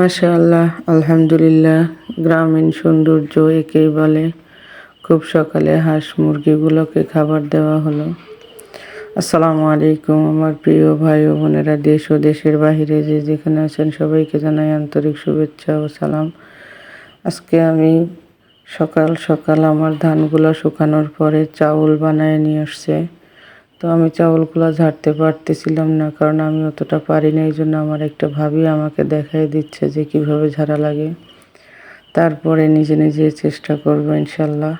মাশাআল্লাহ, আলহামদুলিল্লাহ। গ্রামীণ সৌন্দর্য একেই বলে। খুব সকালে হাঁস মুরগিগুলোকে খাবার দেওয়া হলো। আসসালামু আলাইকুম আমার প্রিয় ভাই ও বোনেরা, দেশ ও দেশের বাহিরে যে যেখানে আছেন সবাইকে জানাই আন্তরিক শুভেচ্ছা ও সালাম। আজকে আমি সকাল সকাল আমার ধানগুলো শুকানোর পরে চাউল বানায় নিয়ে আসছে। তো আমি চাউলগুলো ঝাড়তে পারতেছিলাম না, কারণ আমি অতটা পারি না। এই জন্য আমার একটা ভাবি আমাকে দেখাই দিচ্ছে যে কিভাবে ঝাড়া লাগে। তারপরে নিজে নিজে চেষ্টা করব, ইনশাল্লাহ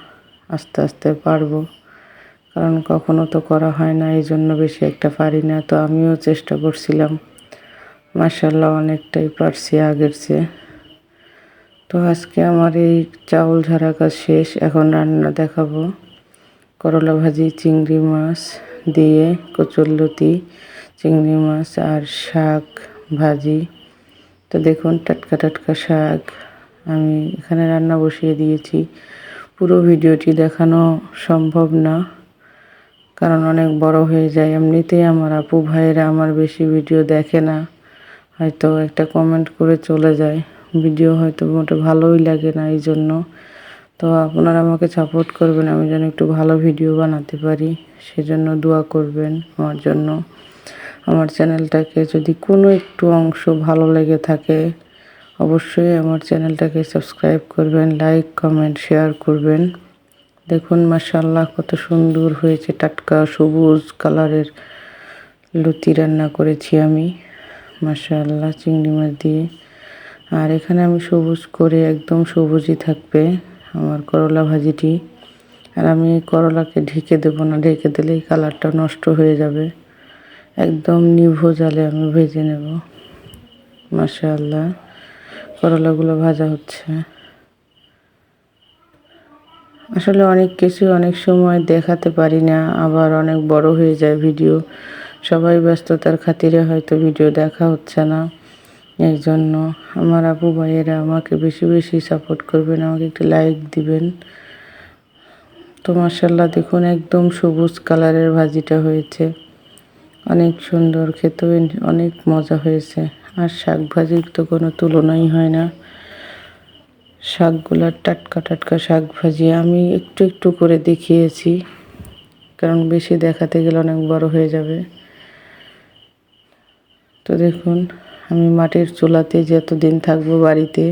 আস্তে আস্তে পারবো, কারণ কখনো তো করা হয় না, এই জন্য বেশি একটা পারি না। তো আমিও চেষ্টা করছিলাম, মাশাআল্লাহ অনেকটাই পারছি আগের চেয়ে। তো আজকে আমার এই চাউল ঝাড়া কাজ শেষ। এখন রান্না দেখাবো। করলা ভাজি, চিংড়ি মাছ দিয়ে কচুরলতি, চিংড়ি মাছ আর শাক ভাজি। তো দেখুন, টাটকা টাটকা শাক আমি এখানে রান্না বসিয়ে দিয়েছি। পুরো ভিডিওটি দেখানো সম্ভব না, কারণ অনেক বড় হয়ে যায়। এমনিতেই আমার আপু ভাইয়েরা আমার বেশি ভিডিও দেখে না, হয়তো একটা কমেন্ট করে চলে যায়। ভিডিও হয়তো মোটে ভালোই লাগে না, এই জন্য। তো আপনারা আমাকে সাপোর্ট করবেন, আমি যেন একটু ভালো ভিডিও বানাতে পারি, সেজন্য দোয়া করবেন আমার জন্য। আমার চ্যানেলটাকে যদি কোনো একটু অংশ ভালো লেগে থাকে, অবশ্যই আমার চ্যানেলটাকে সাবস্ক্রাইব করবেন, লাইক কমেন্ট শেয়ার করবেন। দেখুন মাশাআল্লাহ কত সুন্দর হয়েছে, টাটকা সবুজ কালারের লতি রান্না করেছি আমি, মাশাআল্লাহ, চিংড়ি মাছ দিয়ে। আর এখানে আমি সবুজ করে, একদম সবুজই থাকবে আমার করলা ভাজিটি। আর আমি করলাকে ঢেকে দেবো না, ঢেকে দিলেই কালারটা নষ্ট হয়ে যাবে। একদম নিভু জালে আমি ভেজে নেব। মাশাআল্লাহ, করলাগুলো ভাজা হচ্ছে। আসলে অনেক কিছু অনেক সময় দেখাতে পারি না, আবার অনেক বড় হয়ে যায় ভিডিও। সবাই ব্যস্ততার খাতিরে হয়তো ভিডিও দেখা হচ্ছে না। এই জন্য আমার আপু ভাইয়েরা আমাকে বেশি বেশি সাপোর্ট করবেন, আমাকে একটু লাইক দিবেন। তো মাশাআল্লাহ দেখুন, একদম সবুজ কালারের ভাজিটা হয়েছে, অনেক সুন্দর, খেতেও অনেক মজা হয়েছে। আর শাক ভাজির তো কোনো তুলনাই হয় না। শাকগুলার টাটকা টাটকা শাক ভাজি আমি একটু একটু করে দেখিয়েছি, কারণ বেশি দেখাতে গেলে অনেক বড় হয়ে যাবে। তো দেখুন, আমি মাটির চুলাতে যতদিন থাকবো বাড়িতে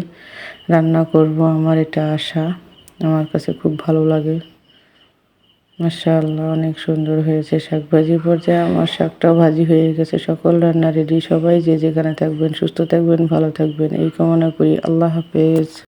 রান্না করব, আমার এটা আশা। আমার কাছে খুব ভালো লাগে। মাশাআল্লাহ অনেক সুন্দর হয়েছে। শাক ভাজির পর্যায়ে আমার শাকটাও ভাজি হয়ে গেছে। সকল রান্না রেডি। সবাই যে যেখানে থাকবেন সুস্থ থাকবেন, ভালো থাকবেন এই কামনা করি। আল্লাহ হাফেজ।